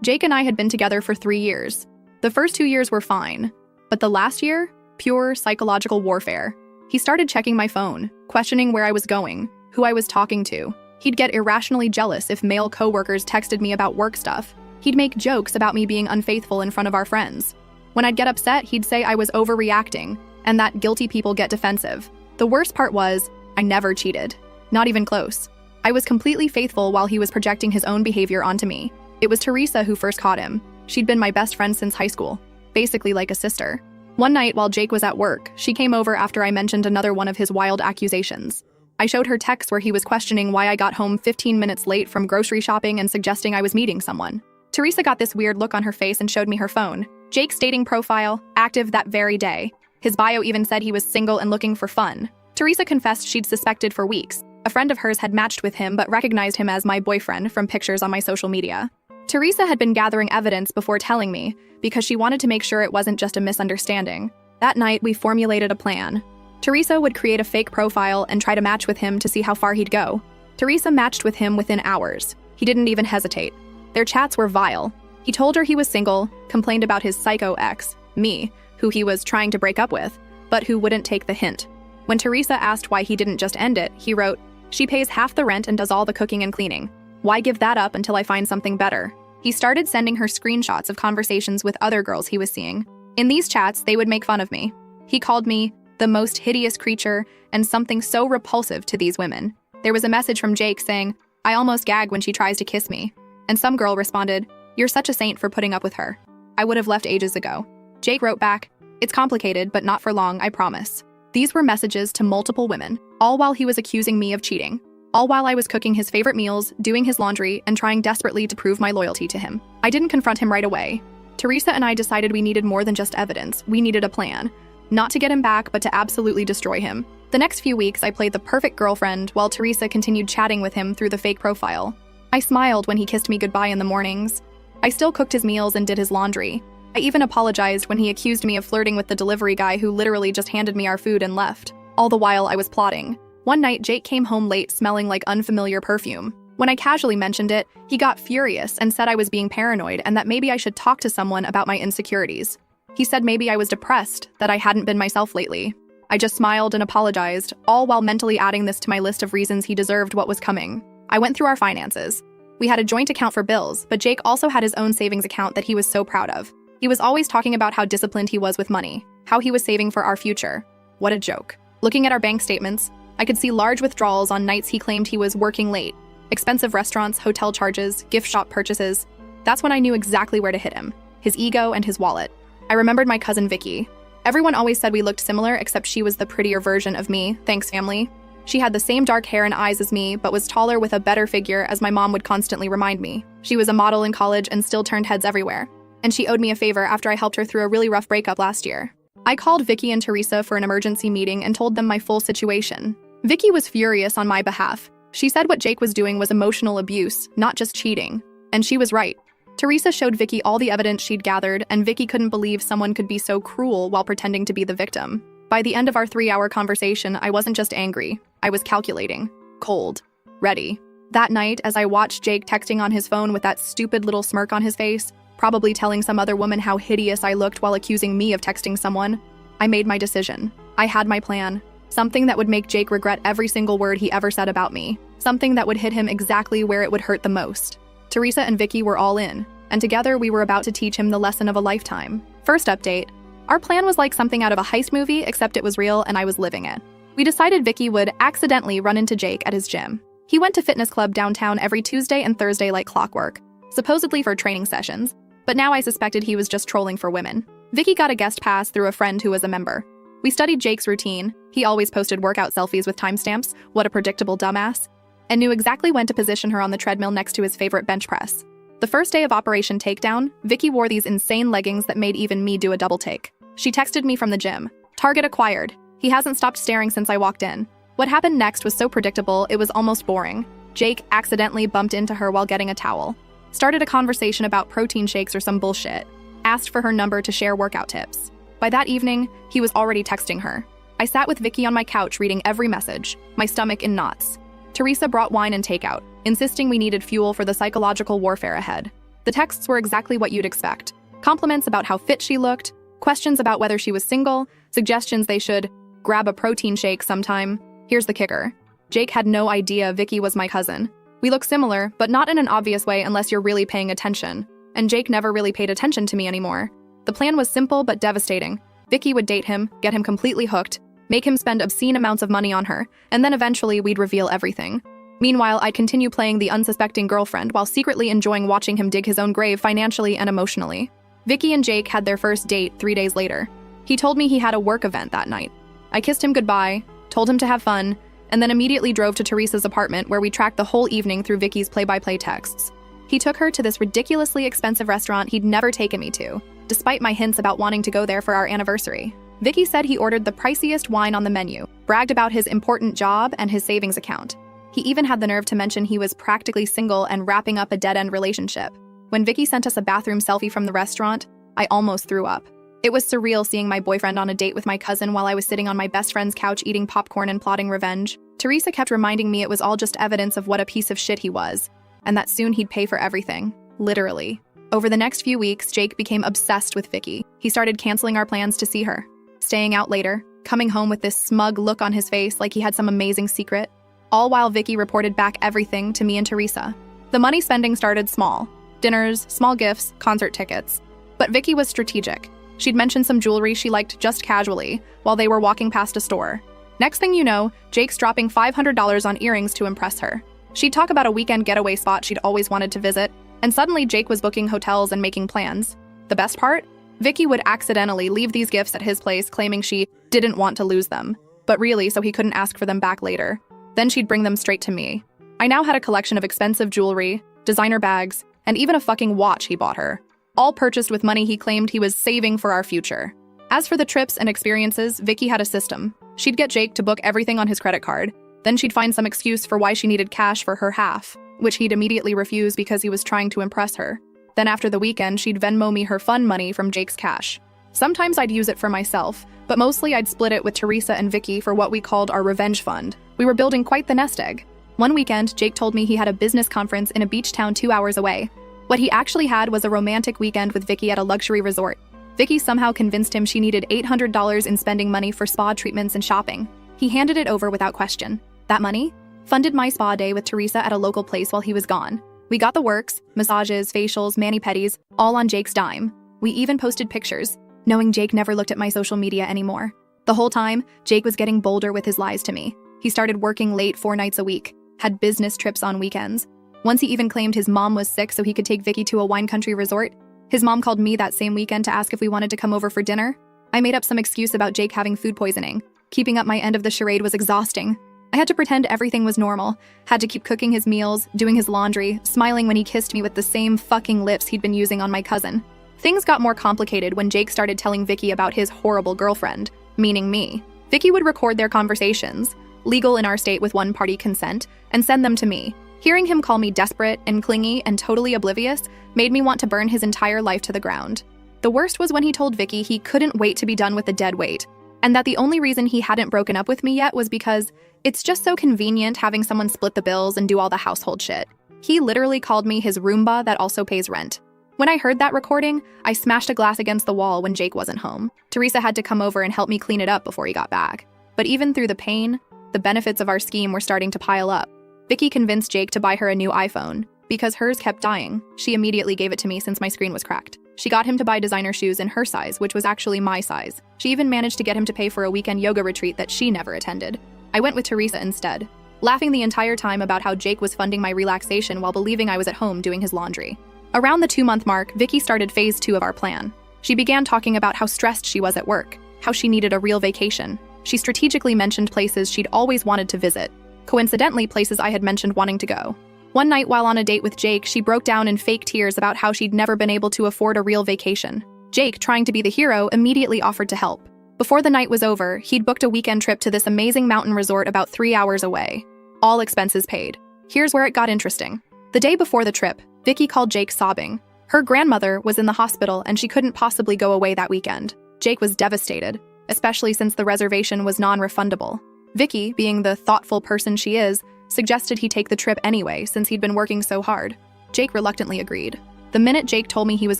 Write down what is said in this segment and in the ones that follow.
Jake and I had been together for 3 years. The first 2 years were fine, but the last year, pure psychological warfare. He started checking my phone, questioning where I was going, who I was talking to. He'd get irrationally jealous if male coworkers texted me about work stuff. He'd make jokes about me being unfaithful in front of our friends. When I'd get upset, he'd say I was overreacting, and that guilty people get defensive. The worst part was, I never cheated. Not even close. I was completely faithful while he was projecting his own behavior onto me. It was Teresa who first caught him. She'd been my best friend since high school, basically like a sister. One night while Jake was at work, she came over after I mentioned another one of his wild accusations. I showed her texts where he was questioning why I got home 15 minutes late from grocery shopping and suggesting I was meeting someone. Teresa got this weird look on her face and showed me her phone. Jake's dating profile, active that very day. His bio even said he was single and looking for fun. Teresa confessed she'd suspected for weeks. A friend of hers had matched with him but recognized him as my boyfriend from pictures on my social media. Teresa had been gathering evidence before telling me because she wanted to make sure it wasn't just a misunderstanding. That night, we formulated a plan. Teresa would create a fake profile and try to match with him to see how far he'd go. Teresa matched with him within hours. He didn't even hesitate. Their chats were vile. He told her he was single, complained about his psycho ex, me, who he was trying to break up with, but who wouldn't take the hint. When Teresa asked why he didn't just end it, he wrote, "She pays half the rent and does all the cooking and cleaning. Why give that up until I find something better?" He started sending her screenshots of conversations with other girls he was seeing. In these chats, they would make fun of me. He called me the most hideous creature and something so repulsive to these women. There was a message from Jake saying, "I almost gag when she tries to kiss me." And some girl responded, "You're such a saint for putting up with her. I would have left ages ago." Jake wrote back, "It's complicated, but not for long, I promise." These were messages to multiple women, all while he was accusing me of cheating. All while I was cooking his favorite meals, doing his laundry, and trying desperately to prove my loyalty to him. I didn't confront him right away. Teresa and I decided we needed more than just evidence. We needed a plan. Not to get him back, but to absolutely destroy him. The next few weeks, I played the perfect girlfriend while Teresa continued chatting with him through the fake profile. I smiled when he kissed me goodbye in the mornings. I still cooked his meals and did his laundry. I even apologized when he accused me of flirting with the delivery guy who literally just handed me our food and left. All the while, I was plotting. One night, Jake came home late smelling like unfamiliar perfume. When I casually mentioned it, he got furious and said I was being paranoid and that maybe I should talk to someone about my insecurities. He said maybe I was depressed, that I hadn't been myself lately. I just smiled and apologized, all while mentally adding this to my list of reasons he deserved what was coming. I went through our finances. We had a joint account for bills, but Jake also had his own savings account that he was so proud of. He was always talking about how disciplined he was with money, how he was saving for our future. What a joke. Looking at our bank statements, I could see large withdrawals on nights he claimed he was working late. Expensive restaurants, hotel charges, gift shop purchases. That's when I knew exactly where to hit him. His ego and his wallet. I remembered my cousin Vicky. Everyone always said we looked similar, except she was the prettier version of me, thanks family. She had the same dark hair and eyes as me, but was taller with a better figure, as my mom would constantly remind me. She was a model in college and still turned heads everywhere. And she owed me a favor after I helped her through a really rough breakup last year. I called Vicky and Teresa for an emergency meeting and told them my full situation. Vicky was furious on my behalf. She said what Jake was doing was emotional abuse, not just cheating. And she was right. Teresa showed Vicky all the evidence she'd gathered, and Vicky couldn't believe someone could be so cruel while pretending to be the victim. By the end of our 3-hour conversation, I wasn't just angry. I was calculating. Cold. Ready. That night, as I watched Jake texting on his phone with that stupid little smirk on his face, probably telling some other woman how hideous I looked while accusing me of texting someone, I made my decision. I had my plan. Something that would make Jake regret every single word he ever said about me. Something that would hit him exactly where it would hurt the most. Teresa and Vicky were all in, and together we were about to teach him the lesson of a lifetime. First update. Our plan was like something out of a heist movie, except it was real and I was living it. We decided Vicky would accidentally run into Jake at his gym. He went to fitness club downtown every Tuesday and Thursday like clockwork, supposedly for training sessions, but now I suspected he was just trolling for women. Vicky got a guest pass through a friend who was a member. We studied Jake's routine. He always posted workout selfies with timestamps, what a predictable dumbass, and knew exactly when to position her on the treadmill next to his favorite bench press. The first day of Operation Takedown, Vicky wore these insane leggings that made even me do a double take. She texted me from the gym. Target acquired. He hasn't stopped staring since I walked in. What happened next was so predictable, it was almost boring. Jake accidentally bumped into her while getting a towel. Started a conversation about protein shakes or some bullshit. Asked for her number to share workout tips. By that evening, he was already texting her. I sat with Vicky on my couch reading every message, my stomach in knots. Teresa brought wine and takeout, insisting we needed fuel for the psychological warfare ahead. The texts were exactly what you'd expect. Compliments about how fit she looked, questions about whether she was single, suggestions they should grab a protein shake sometime. Here's the kicker. Jake had no idea Vicky was my cousin. We look similar, but not in an obvious way unless you're really paying attention. And Jake never really paid attention to me anymore. The plan was simple but devastating. Vicky would date him, get him completely hooked, make him spend obscene amounts of money on her, and then eventually we'd reveal everything. Meanwhile, I'd continue playing the unsuspecting girlfriend while secretly enjoying watching him dig his own grave financially and emotionally. Vicky and Jake had their first date 3 days later. He told me he had a work event that night. I kissed him goodbye, told him to have fun, and then immediately drove to Teresa's apartment where we tracked the whole evening through Vicky's play-by-play texts. He took her to this ridiculously expensive restaurant he'd never taken me to, despite my hints about wanting to go there for our anniversary. Vicky said he ordered the priciest wine on the menu, bragged about his important job and his savings account. He even had the nerve to mention he was practically single and wrapping up a dead-end relationship. When Vicky sent us a bathroom selfie from the restaurant, I almost threw up. It was surreal seeing my boyfriend on a date with my cousin while I was sitting on my best friend's couch eating popcorn and plotting revenge. Teresa kept reminding me it was all just evidence of what a piece of shit he was, and that soon he'd pay for everything. Literally. Over the next few weeks, Jake became obsessed with Vicky. He started canceling our plans to see her, staying out later, coming home with this smug look on his face like he had some amazing secret, all while Vicky reported back everything to me and Teresa. The money spending started small. Dinners, small gifts, concert tickets. But Vicky was strategic. She'd mentioned some jewelry she liked just casually while they were walking past a store. Next thing you know, Jake's dropping $500 on earrings to impress her. She'd talk about a weekend getaway spot she'd always wanted to visit, and suddenly Jake was booking hotels and making plans. The best part? Vicky would accidentally leave these gifts at his place claiming she didn't want to lose them, but really so he couldn't ask for them back later. Then she'd bring them straight to me. I now had a collection of expensive jewelry, designer bags, and even a fucking watch he bought her, all purchased with money he claimed he was saving for our future. As for the trips and experiences, Vicky had a system. She'd get Jake to book everything on his credit card. Then she'd find some excuse for why she needed cash for her half, which he'd immediately refuse because he was trying to impress her. Then after the weekend, she'd Venmo me her fun money from Jake's cash. Sometimes I'd use it for myself, but mostly I'd split it with Teresa and Vicky for what we called our revenge fund. We were building quite the nest egg. One weekend, Jake told me he had a business conference in a beach town 2 hours away. What he actually had was a romantic weekend with Vicky at a luxury resort. Vicky somehow convinced him she needed $800 in spending money for spa treatments and shopping. He handed it over without question. That money funded my spa day with Teresa at a local place while he was gone. We got the works, massages, facials, mani-pedis, all on Jake's dime. We even posted pictures, knowing Jake never looked at my social media anymore. The whole time, Jake was getting bolder with his lies to me. He started working late 4 nights a week, had business trips on weekends. Once he even claimed his mom was sick so he could take Vicky to a wine country resort. His mom called me that same weekend to ask if we wanted to come over for dinner. I made up some excuse about Jake having food poisoning. Keeping up my end of the charade was exhausting. I had to pretend everything was normal, had to keep cooking his meals, doing his laundry, smiling when he kissed me with the same fucking lips he'd been using on my cousin. Things got more complicated when Jake started telling Vicky about his horrible girlfriend, meaning me. Vicky would record their conversations, legal in our state with one-party consent, and send them to me. Hearing him call me desperate and clingy and totally oblivious made me want to burn his entire life to the ground. The worst was when he told Vicky he couldn't wait to be done with the dead weight, and that the only reason he hadn't broken up with me yet was because it's just so convenient having someone split the bills and do all the household shit. He literally called me his Roomba that also pays rent. When I heard that recording, I smashed a glass against the wall when Jake wasn't home. Teresa had to come over and help me clean it up before he got back. But even through the pain, the benefits of our scheme were starting to pile up. Vicky convinced Jake to buy her a new iPhone. Because hers kept dying, she immediately gave it to me since my screen was cracked. She got him to buy designer shoes in her size, which was actually my size. She even managed to get him to pay for a weekend yoga retreat that she never attended. I went with Teresa instead, laughing the entire time about how Jake was funding my relaxation while believing I was at home doing his laundry. Around the 2-month mark, Vicky started phase 2 of our plan. She began talking about how stressed she was at work, how she needed a real vacation. She strategically mentioned places she'd always wanted to visit. Coincidentally, places I had mentioned wanting to go. One night while on a date with Jake, she broke down in fake tears about how she'd never been able to afford a real vacation. Jake, trying to be the hero, immediately offered to help. Before the night was over, he'd booked a weekend trip to this amazing mountain resort about 3 hours away. All expenses paid. Here's where it got interesting. The day before the trip, Vicky called Jake sobbing. Her grandmother was in the hospital and she couldn't possibly go away that weekend. Jake was devastated, especially since the reservation was non-refundable. Vicky, being the thoughtful person she is, suggested he take the trip anyway since he'd been working so hard. Jake reluctantly agreed. The minute Jake told me he was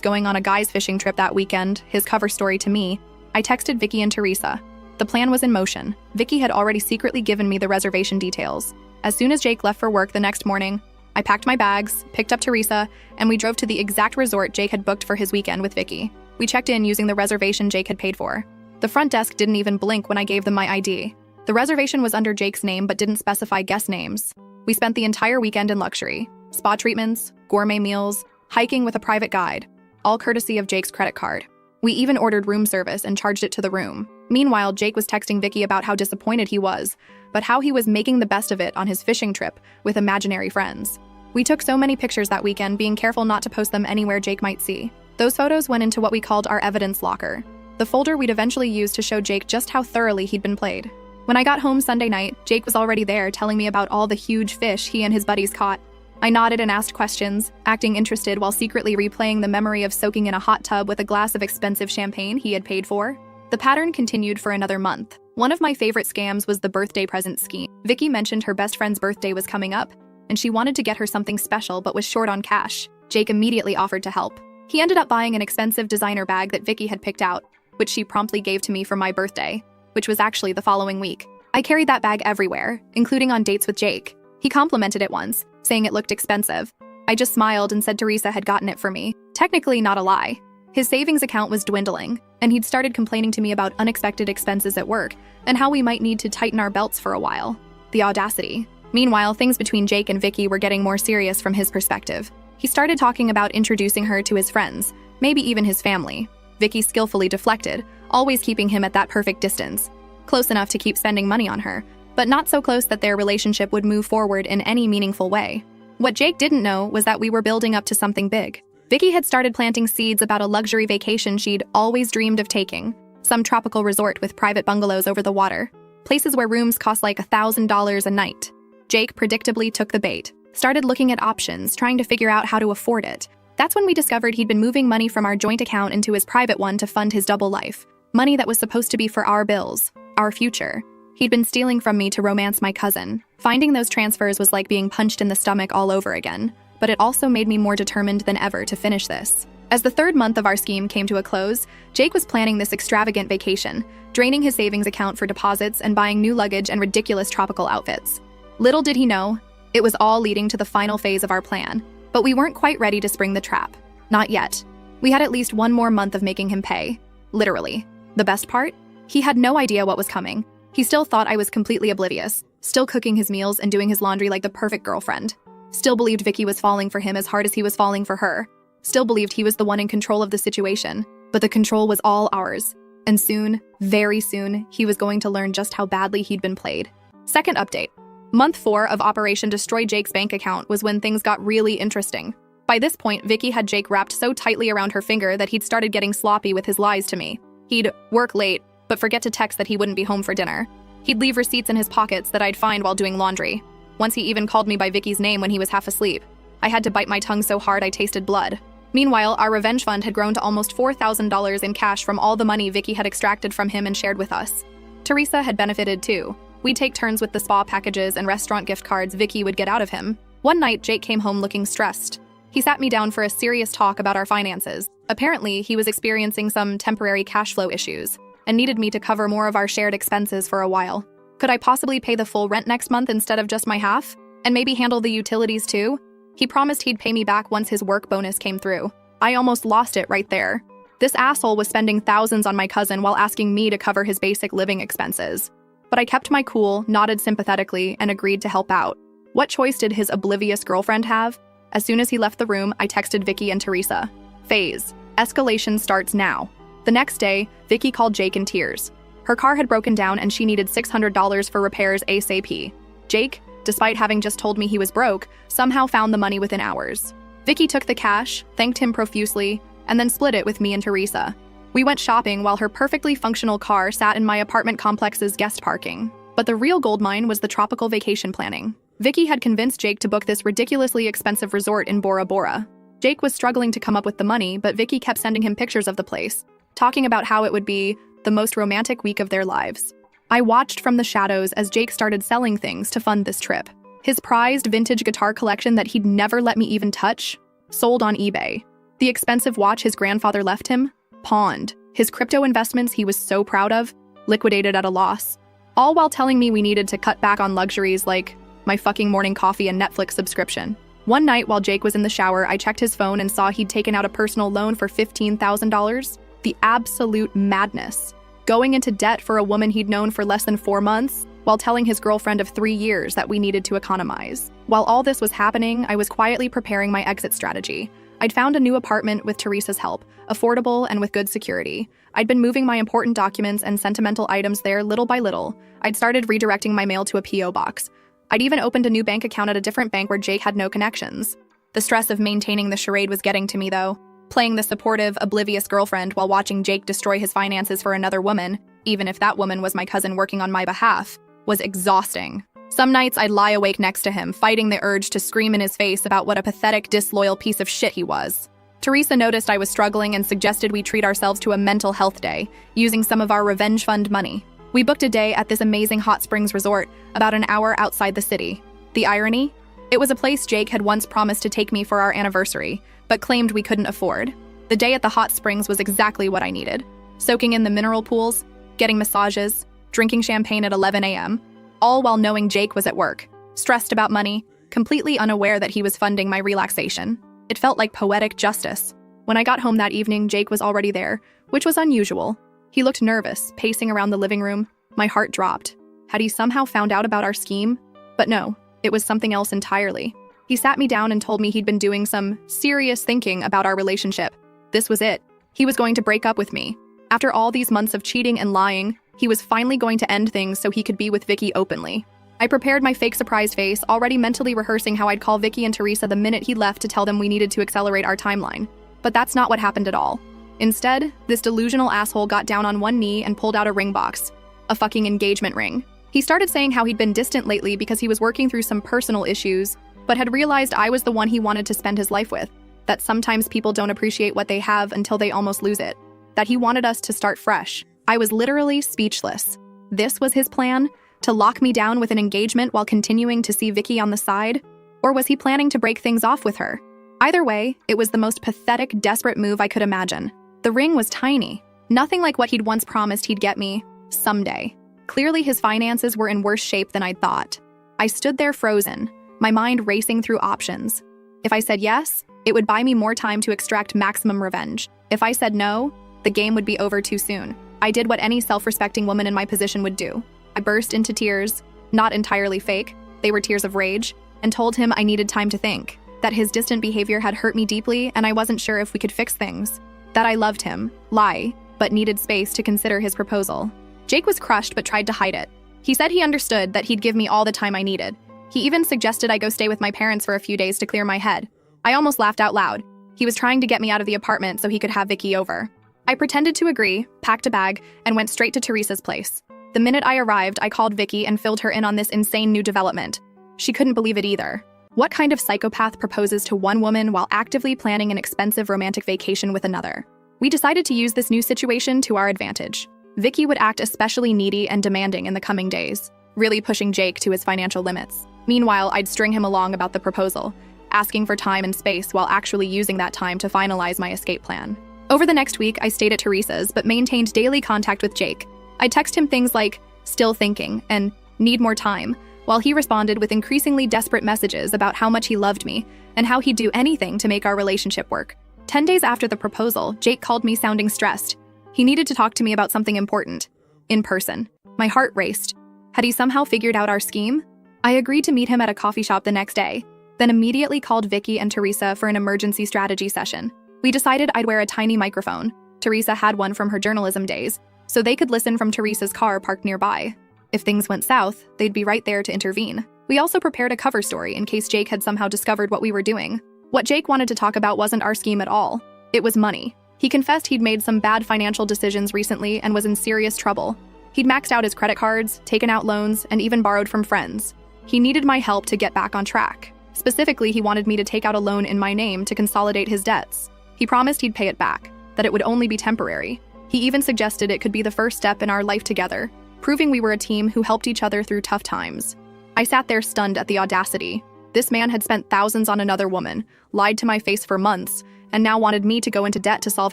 going on a guy's fishing trip that weekend, his cover story to me, I texted Vicky and Teresa. The plan was in motion. Vicky had already secretly given me the reservation details. As soon as Jake left for work the next morning, I packed my bags, picked up Teresa, and we drove to the exact resort Jake had booked for his weekend with Vicky. We checked in using the reservation Jake had paid for. The front desk didn't even blink when I gave them my ID. The reservation was under Jake's name but didn't specify guest names. We spent the entire weekend in luxury. Spa treatments, gourmet meals, hiking with a private guide, all courtesy of Jake's credit card. We even ordered room service and charged it to the room. Meanwhile, Jake was texting Vicky about how disappointed he was, but how he was making the best of it on his fishing trip with imaginary friends. We took so many pictures that weekend, being careful not to post them anywhere Jake might see. Those photos went into what we called our evidence locker, the folder we'd eventually use to show Jake just how thoroughly he'd been played. When I got home Sunday night, Jake was already there telling me about all the huge fish he and his buddies caught. I nodded and asked questions, acting interested while secretly replaying the memory of soaking in a hot tub with a glass of expensive champagne he had paid for. The pattern continued for another month. One of my favorite scams was the birthday present scheme. Vicky mentioned her best friend's birthday was coming up, and she wanted to get her something special but was short on cash. Jake immediately offered to help. He ended up buying an expensive designer bag that Vicky had picked out, which she promptly gave to me for my birthday, which was actually the following week. I carried that bag everywhere, including on dates with Jake. He complimented it once, saying it looked expensive. I just smiled and said Teresa had gotten it for me. Technically not a lie. His savings account was dwindling, and he'd started complaining to me about unexpected expenses at work and how we might need to tighten our belts for a while. The audacity. Meanwhile, things between Jake and Vicky were getting more serious from his perspective. He started talking about introducing her to his friends, maybe even his family. Vicky skillfully deflected, always keeping him at that perfect distance, close enough to keep spending money on her, but not so close that their relationship would move forward in any meaningful way. What Jake didn't know was that we were building up to something big. Vicky had started planting seeds about a luxury vacation she'd always dreamed of taking, some tropical resort with private bungalows over the water, places where rooms cost like $1,000 a night. Jake predictably took the bait, started looking at options, trying to figure out how to afford it. That's when we discovered he'd been moving money from our joint account into his private one to fund his double life, money that was supposed to be for our bills, our future. He'd been stealing from me to romance my cousin. Finding those transfers was like being punched in the stomach all over again, but it also made me more determined than ever to finish this. As the third month of our scheme came to a close, Jake was planning this extravagant vacation, draining his savings account for deposits and buying new luggage and ridiculous tropical outfits. Little did he know, it was all leading to the final phase of our plan, but we weren't quite ready to spring the trap. Not yet. We had at least one more month of making him pay. Literally. The best part? He had no idea what was coming. He still thought I was completely oblivious, still cooking his meals and doing his laundry like the perfect girlfriend. Still believed Vicky was falling for him as hard as he was falling for her. Still believed he was the one in control of the situation. But the control was all ours. And soon, very soon, he was going to learn just how badly he'd been played. Second update. Month 4 of Operation Destroy Jake's bank account was when things got really interesting. By this point, Vicky had Jake wrapped so tightly around her finger that he'd started getting sloppy with his lies to me. He'd work late, but forget to text that he wouldn't be home for dinner. He'd leave receipts in his pockets that I'd find while doing laundry. Once he even called me by Vicky's name when he was half asleep. I had to bite my tongue so hard I tasted blood. Meanwhile, our revenge fund had grown to almost $4,000 in cash from all the money Vicky had extracted from him and shared with us. Teresa had benefited too. We'd take turns with the spa packages and restaurant gift cards Vicky would get out of him. One night, Jake came home looking stressed. He sat me down for a serious talk about our finances. Apparently, he was experiencing some temporary cash flow issues and needed me to cover more of our shared expenses for a while. Could I possibly pay the full rent next month instead of just my half? And maybe handle the utilities too? He promised he'd pay me back once his work bonus came through. I almost lost it right there. This asshole was spending thousands on my cousin while asking me to cover his basic living expenses. But I kept my cool, nodded sympathetically, and agreed to help out. What choice did his oblivious girlfriend have? As soon as he left the room, I texted Vicky and Teresa. Phase. Escalation starts now. The next day, Vicky called Jake in tears. Her car had broken down and she needed $600 for repairs ASAP. Jake, despite having just told me he was broke, somehow found the money within hours. Vicky took the cash, thanked him profusely, and then split it with me and Teresa. We went shopping while her perfectly functional car sat in my apartment complex's guest parking. But the real goldmine was the tropical vacation planning. Vicky had convinced Jake to book this ridiculously expensive resort in Bora Bora. Jake was struggling to come up with the money, but Vicky kept sending him pictures of the place, talking about how it would be the most romantic week of their lives. I watched from the shadows as Jake started selling things to fund this trip. His prized vintage guitar collection that he'd never let me even touch sold on eBay. The expensive watch his grandfather left him? Pawned. His crypto investments he was so proud of? Liquidated at a loss. All while telling me we needed to cut back on luxuries like my fucking morning coffee and Netflix subscription. One night while Jake was in the shower, I checked his phone and saw he'd taken out a personal loan for $15,000. The absolute madness. Going into debt for a woman he'd known for less than 4 months, while telling his girlfriend of 3 years that we needed to economize. While all this was happening, I was quietly preparing my exit strategy. I'd found a new apartment with Teresa's help, affordable and with good security. I'd been moving my important documents and sentimental items there little by little. I'd started redirecting my mail to a P.O. box. I'd even opened a new bank account at a different bank where Jake had no connections. The stress of maintaining the charade was getting to me, though. Playing the supportive, oblivious girlfriend while watching Jake destroy his finances for another woman, even if that woman was my cousin working on my behalf, was exhausting. Some nights I'd lie awake next to him, fighting the urge to scream in his face about what a pathetic, disloyal piece of shit he was. Teresa noticed I was struggling and suggested we treat ourselves to a mental health day, using some of our revenge fund money. We booked a day at this amazing hot springs resort, about an hour outside the city. The irony? It was a place Jake had once promised to take me for our anniversary, but claimed we couldn't afford. The day at the hot springs was exactly what I needed. Soaking in the mineral pools, getting massages, drinking champagne at 11 a.m., all while knowing Jake was at work, stressed about money, completely unaware that he was funding my relaxation. It felt like poetic justice. When I got home that evening, Jake was already there, which was unusual. He looked nervous, pacing around the living room. My heart dropped. Had he somehow found out about our scheme? But no, it was something else entirely. He sat me down and told me he'd been doing some serious thinking about our relationship. This was it. He was going to break up with me. After all these months of cheating and lying, he was finally going to end things so he could be with Vicky openly. I prepared my fake surprise face, already mentally rehearsing how I'd call Vicky and Teresa the minute he left to tell them we needed to accelerate our timeline. But that's not what happened at all. Instead, this delusional asshole got down on one knee and pulled out a ring box. A fucking engagement ring. He started saying how he'd been distant lately because he was working through some personal issues, but had realized I was the one he wanted to spend his life with. That sometimes people don't appreciate what they have until they almost lose it. That he wanted us to start fresh. I was literally speechless. This was his plan? To lock me down with an engagement while continuing to see Vicky on the side? Or was he planning to break things off with her? Either way, it was the most pathetic, desperate move I could imagine. The ring was tiny. Nothing like what he'd once promised he'd get me someday. Clearly his finances were in worse shape than I'd thought. I stood there frozen, my mind racing through options. If I said yes, it would buy me more time to extract maximum revenge. If I said no, the game would be over too soon. I did what any self-respecting woman in my position would do. I burst into tears, not entirely fake, they were tears of rage, and told him I needed time to think, that his distant behavior had hurt me deeply and I wasn't sure if we could fix things, that I loved him, but needed space to consider his proposal. Jake was crushed but tried to hide it. He said he understood that he'd give me all the time I needed. He even suggested I go stay with my parents for a few days to clear my head. I almost laughed out loud. He was trying to get me out of the apartment so he could have Vicky over. I pretended to agree, packed a bag, and went straight to Teresa's place. The minute I arrived, I called Vicky and filled her in on this insane new development. She couldn't believe it either. What kind of psychopath proposes to one woman while actively planning an expensive romantic vacation with another? We decided to use this new situation to our advantage. Vicky would act especially needy and demanding in the coming days, really pushing Jake to his financial limits. Meanwhile, I'd string him along about the proposal, asking for time and space while actually using that time to finalize my escape plan. Over the next week, I stayed at Teresa's but maintained daily contact with Jake. I text him things like, "still thinking," and "need more time," while he responded with increasingly desperate messages about how much he loved me and how he'd do anything to make our relationship work. 10 days after the proposal, Jake called me sounding stressed. He needed to talk to me about something important. In person. My heart raced. Had he somehow figured out our scheme? I agreed to meet him at a coffee shop the next day, then immediately called Vicky and Teresa for an emergency strategy session. We decided I'd wear a tiny microphone. Teresa had one from her journalism days, so they could listen from Teresa's car parked nearby. If things went south, they'd be right there to intervene. We also prepared a cover story in case Jake had somehow discovered what we were doing. What Jake wanted to talk about wasn't our scheme at all. It was money. He confessed he'd made some bad financial decisions recently and was in serious trouble. He'd maxed out his credit cards, taken out loans, and even borrowed from friends. He needed my help to get back on track. Specifically, he wanted me to take out a loan in my name to consolidate his debts. He promised he'd pay it back, that it would only be temporary. He even suggested it could be the first step in our life together, proving we were a team who helped each other through tough times. I sat there stunned at the audacity. This man had spent thousands on another woman, lied to my face for months, and now wanted me to go into debt to solve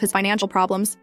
his financial problems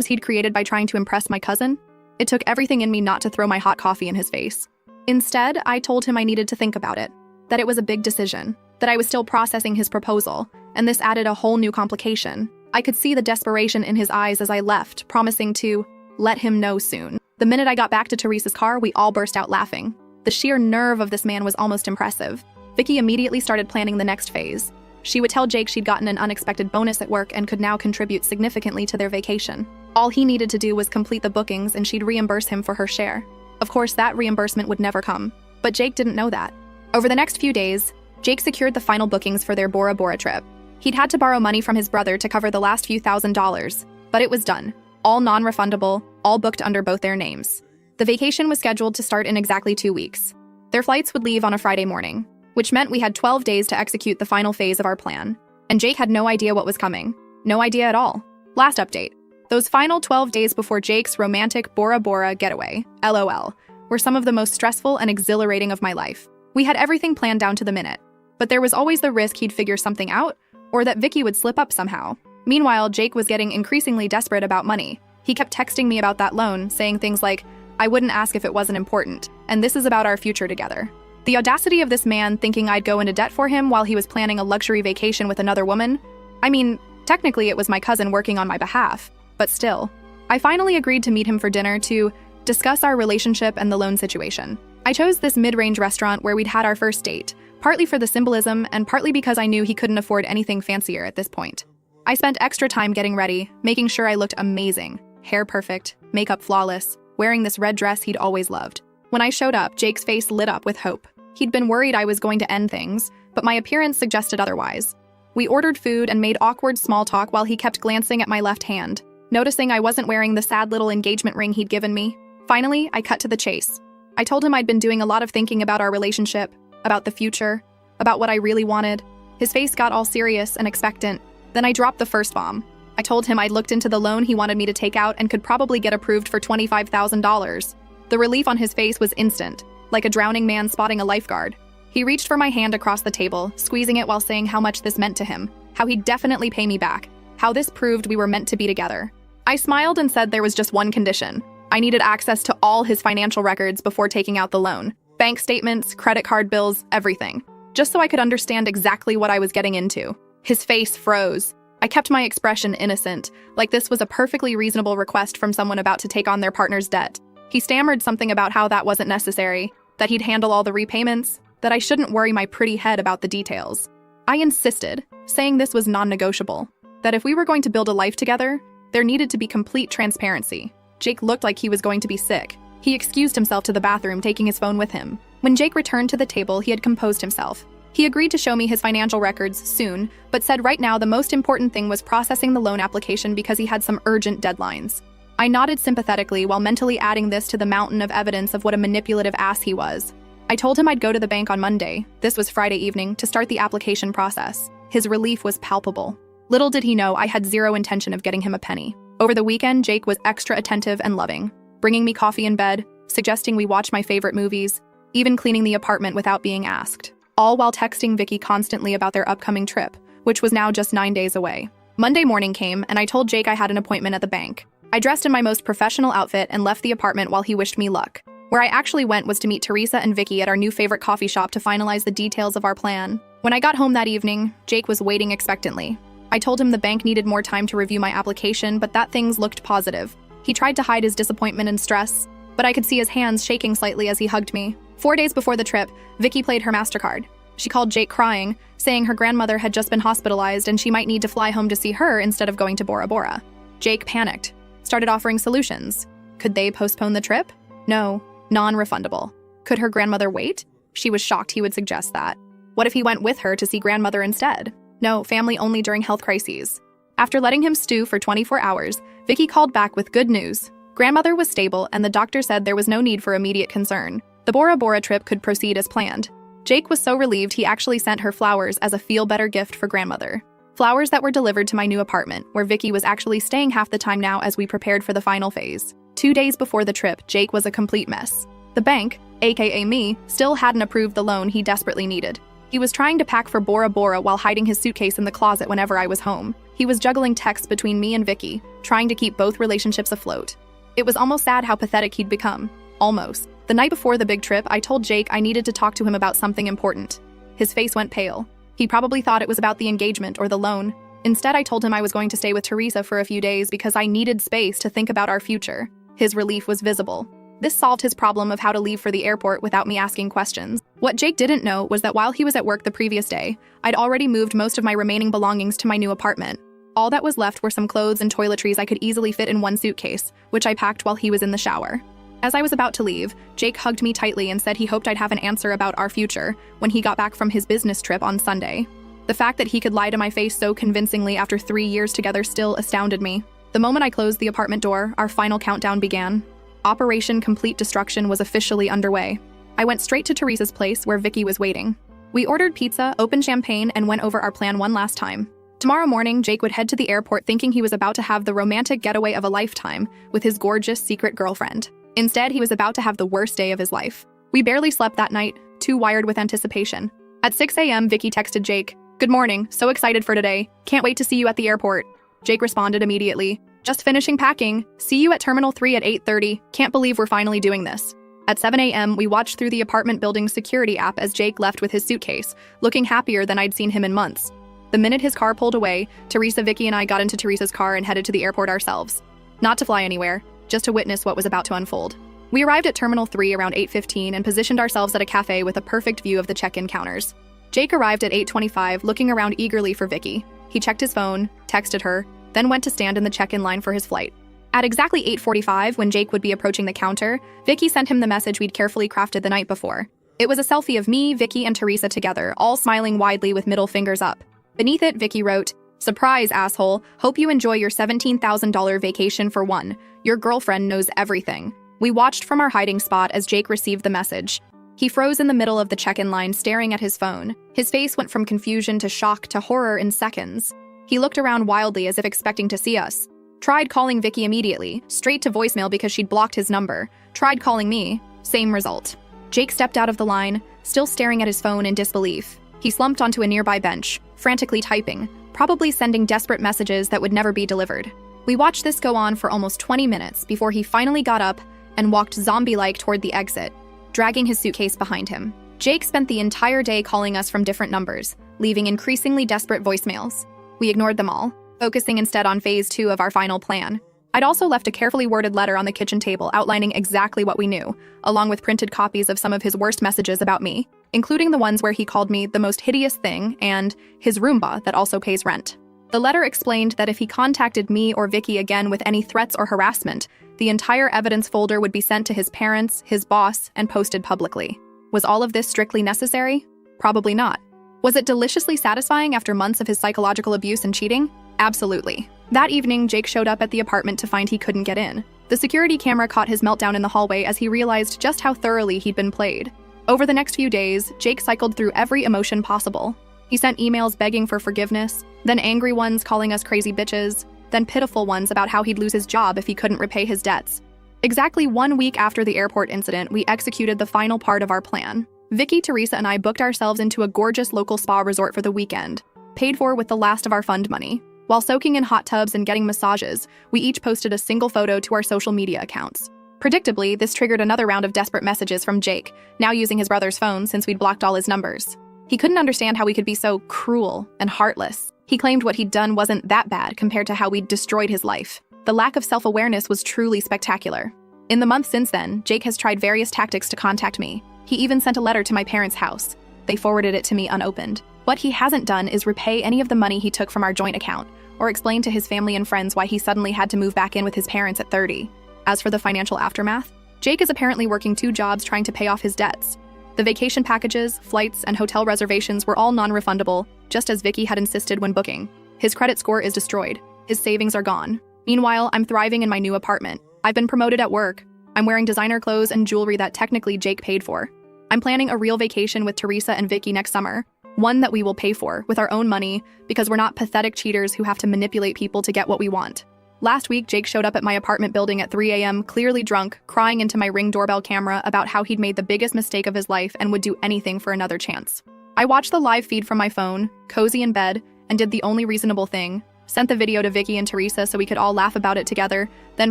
he'd created by trying to impress my cousin. It took everything in me not to throw my hot coffee in his face. Instead, I told him I needed to think about it, that it was a big decision, that I was still processing his proposal, and this added a whole new complication. I could see the desperation in his eyes as I left, promising to let him know soon. The minute I got back to Teresa's car, we all burst out laughing. The sheer nerve of this man was almost impressive. Vicky immediately started planning the next phase. She would tell Jake she'd gotten an unexpected bonus at work and could now contribute significantly to their vacation. All he needed to do was complete the bookings and she'd reimburse him for her share. Of course, that reimbursement would never come, but Jake didn't know that. Over the next few days, Jake secured the final bookings for their Bora Bora trip. He'd had to borrow money from his brother to cover the last few $1,000s, but it was done. All non-refundable, all booked under both their names. The vacation was scheduled to start in exactly 2 weeks. Their flights would leave on a Friday morning, which meant we had 12 days to execute the final phase of our plan. And Jake had no idea what was coming. No idea at all. Last update. Those final 12 days before Jake's romantic Bora Bora getaway, LOL, were some of the most stressful and exhilarating of my life. We had everything planned down to the minute, but there was always the risk he'd figure something out, or that Vicky would slip up somehow. Meanwhile, Jake was getting increasingly desperate about money. He kept texting me about that loan, saying things like, "I wouldn't ask if it wasn't important, and this is about our future together." The audacity of this man thinking I'd go into debt for him while he was planning a luxury vacation with another woman. I mean, technically it was my cousin working on my behalf, but still. I finally agreed to meet him for dinner to discuss our relationship and the loan situation. I chose this mid-range restaurant where we'd had our first date, partly for the symbolism and partly because I knew he couldn't afford anything fancier at this point. I spent extra time getting ready, making sure I looked amazing, hair perfect, makeup flawless, wearing this red dress he'd always loved. When I showed up, Jake's face lit up with hope. He'd been worried I was going to end things, but my appearance suggested otherwise. We ordered food and made awkward small talk while he kept glancing at my left hand, noticing I wasn't wearing the sad little engagement ring he'd given me. Finally, I cut to the chase. I told him I'd been doing a lot of thinking about our relationship, about the future, about what I really wanted. His face got all serious and expectant. Then I dropped the first bomb. I told him I'd looked into the loan he wanted me to take out and could probably get approved for $25,000. The relief on his face was instant, like a drowning man spotting a lifeguard. He reached for my hand across the table, squeezing it while saying how much this meant to him, how he'd definitely pay me back, how this proved we were meant to be together. I smiled and said there was just one condition. I needed access to all his financial records before taking out the loan. Bank statements, credit card bills, everything. Just so I could understand exactly what I was getting into. His face froze. I kept my expression innocent, like this was a perfectly reasonable request from someone about to take on their partner's debt. He stammered something about how that wasn't necessary, that he'd handle all the repayments, that I shouldn't worry my pretty head about the details. I insisted, saying this was non-negotiable, that if we were going to build a life together, there needed to be complete transparency. Jake looked like he was going to be sick. He excused himself to the bathroom, taking his phone with him. When Jake returned to the table, he had composed himself. He agreed to show me his financial records soon, but said right now the most important thing was processing the loan application because he had some urgent deadlines. I nodded sympathetically while mentally adding this to the mountain of evidence of what a manipulative ass he was. I told him I'd go to the bank on Monday, this was Friday evening, to start the application process. His relief was palpable. Little did he know I had zero intention of getting him a penny. Over the weekend, Jake was extra attentive and loving, bringing me coffee in bed, suggesting we watch my favorite movies, even cleaning the apartment without being asked. All while texting Vicky constantly about their upcoming trip, which was now just 9 days away. Monday morning came, and I told Jake I had an appointment at the bank. I dressed in my most professional outfit and left the apartment while he wished me luck. Where I actually went was to meet Teresa and Vicky at our new favorite coffee shop to finalize the details of our plan. When I got home that evening, Jake was waiting expectantly. I told him the bank needed more time to review my application, but that things looked positive. He tried to hide his disappointment and stress, but I could see his hands shaking slightly as he hugged me. 4 days before the trip, Vicky played her MasterCard. She called Jake crying, saying her grandmother had just been hospitalized and she might need to fly home to see her instead of going to Bora Bora. Jake panicked, started offering solutions. Could they postpone the trip? No, non-refundable. Could her grandmother wait? She was shocked he would suggest that. What if he went with her to see grandmother instead? No, family only during health crises. After letting him stew for 24 hours, Vicky called back with good news. Grandmother was stable and the doctor said there was no need for immediate concern. The Bora Bora trip could proceed as planned. Jake was so relieved he actually sent her flowers as a feel-better gift for grandmother. Flowers that were delivered to my new apartment, where Vicky was actually staying half the time now as we prepared for the final phase. 2 days before the trip, Jake was a complete mess. The bank, aka me, still hadn't approved the loan he desperately needed. He was trying to pack for Bora Bora while hiding his suitcase in the closet whenever I was home. He was juggling texts between me and Vicky, trying to keep both relationships afloat. It was almost sad how pathetic he'd become. Almost. The night before the big trip, I told Jake I needed to talk to him about something important. His face went pale. He probably thought it was about the engagement or the loan. Instead, I told him I was going to stay with Teresa for a few days because I needed space to think about our future. His relief was visible. This solved his problem of how to leave for the airport without me asking questions. What Jake didn't know was that while he was at work the previous day, I'd already moved most of my remaining belongings to my new apartment. All that was left were some clothes and toiletries I could easily fit in one suitcase, which I packed while he was in the shower. As I was about to leave, Jake hugged me tightly and said he hoped I'd have an answer about our future when he got back from his business trip on Sunday. The fact that he could lie to my face so convincingly after 3 years together still astounded me. The moment I closed the apartment door, our final countdown began. Operation Complete Destruction was officially underway. I went straight to Teresa's place where Vicky was waiting. We ordered pizza, opened champagne, and went over our plan one last time. Tomorrow morning, Jake would head to the airport thinking he was about to have the romantic getaway of a lifetime with his gorgeous secret girlfriend. Instead, he was about to have the worst day of his life. We barely slept that night, too wired with anticipation. At 6 a.m., Vicky texted Jake, "Good morning, so excited for today. Can't wait to see you at the airport." Jake responded immediately, "Just finishing packing. See you at Terminal 3 at 8:30. Can't believe we're finally doing this." At 7 a.m., we watched through the apartment building's security app as Jake left with his suitcase, looking happier than I'd seen him in months. The minute his car pulled away, Teresa, Vicky, and I got into Teresa's car and headed to the airport ourselves. Not to fly anywhere, just to witness what was about to unfold. We arrived at Terminal 3 around 8:15 and positioned ourselves at a cafe with a perfect view of the check-in counters. Jake arrived at 8:25, looking around eagerly for Vicky. He checked his phone, texted her, then went to stand in the check-in line for his flight. At exactly 8:45, when Jake would be approaching the counter, Vicky sent him the message we'd carefully crafted the night before. It was a selfie of me, Vicky, and Teresa together, all smiling widely with middle fingers up. Beneath it, Vicky wrote, "Surprise, asshole. Hope you enjoy your $17,000 vacation for one. Your girlfriend knows everything." We watched from our hiding spot as Jake received the message. He froze in the middle of the check-in line, staring at his phone. His face went from confusion to shock to horror in seconds. He looked around wildly as if expecting to see us. Tried calling Vicky immediately, straight to voicemail because she'd blocked his number. Tried calling me, same result. Jake stepped out of the line, still staring at his phone in disbelief. He slumped onto a nearby bench, frantically typing, probably sending desperate messages that would never be delivered. We watched this go on for almost 20 minutes before he finally got up and walked zombie-like toward the exit, dragging his suitcase behind him. Jake spent the entire day calling us from different numbers, leaving increasingly desperate voicemails. We ignored them all, focusing instead on phase 2 of our final plan. I'd also left a carefully worded letter on the kitchen table outlining exactly what we knew, along with printed copies of some of his worst messages about me, including the ones where he called me the most hideous thing and his Roomba that also pays rent. The letter explained that if he contacted me or Vicky again with any threats or harassment, the entire evidence folder would be sent to his parents, his boss, and posted publicly. Was all of this strictly necessary? Probably not. Was it deliciously satisfying after months of his psychological abuse and cheating? Absolutely. That evening, Jake showed up at the apartment to find he couldn't get in. The security camera caught his meltdown in the hallway as he realized just how thoroughly he'd been played. Over the next few days, Jake cycled through every emotion possible. He sent emails begging for forgiveness, then angry ones calling us crazy bitches, then pitiful ones about how he'd lose his job if he couldn't repay his debts. Exactly 1 week after the airport incident, we executed the final part of our plan. Vicky, Teresa, and I booked ourselves into a gorgeous local spa resort for the weekend, paid for with the last of our fund money. While soaking in hot tubs and getting massages, we each posted a single photo to our social media accounts. Predictably, this triggered another round of desperate messages from Jake, now using his brother's phone since we'd blocked all his numbers. He couldn't understand how we could be so cruel and heartless. He claimed what he'd done wasn't that bad compared to how we'd destroyed his life. The lack of self-awareness was truly spectacular. In the months since then, Jake has tried various tactics to contact me. He even sent a letter to my parents' house. They forwarded it to me unopened. What he hasn't done is repay any of the money he took from our joint account, or explain to his family and friends why he suddenly had to move back in with his parents at 30. As for the financial aftermath, Jake is apparently working 2 jobs trying to pay off his debts. The vacation packages, flights, and hotel reservations were all non-refundable, just as Vicky had insisted when booking. His credit score is destroyed. His savings are gone. Meanwhile, I'm thriving in my new apartment. I've been promoted at work. I'm wearing designer clothes and jewelry that technically Jake paid for. I'm planning a real vacation with Teresa and Vicky next summer, one that we will pay for with our own money because we're not pathetic cheaters who have to manipulate people to get what we want. Last week, Jake showed up at my apartment building at 3 a.m., clearly drunk, crying into my Ring doorbell camera about how he'd made the biggest mistake of his life and would do anything for another chance. I watched the live feed from my phone, cozy in bed, and did the only reasonable thing, sent the video to Vicky and Teresa so we could all laugh about it together, then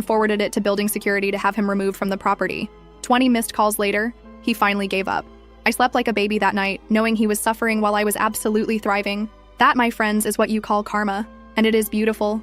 forwarded it to building security to have him removed from the property. 20 missed calls later, he finally gave up. I slept like a baby that night, knowing he was suffering while I was absolutely thriving. That, my friends, is what you call karma, and it is beautiful,